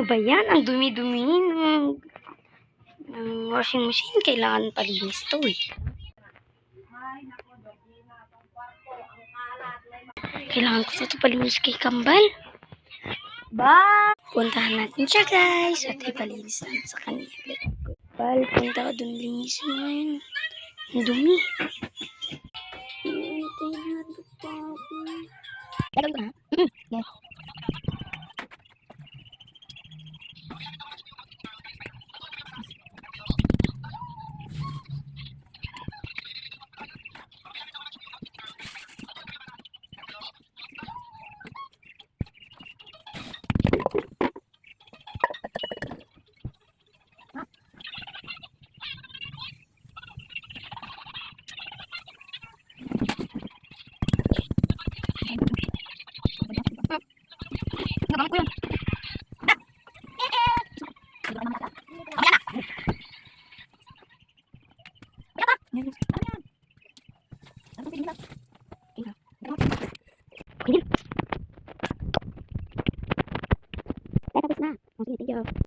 ba yan? Ang dumi-dumi ng washing machine. Kailangan palinis to eh. Kailangan ko ito palinis kay Kambal. Puntahan natin siya guys. At ipalinis natin sa kanila. Kambal, punta ka dun linisin mo ngayon. Ang dumi. Gagawin ko na. Yeah. Gagawin ko yun. Tapos na. Thank you.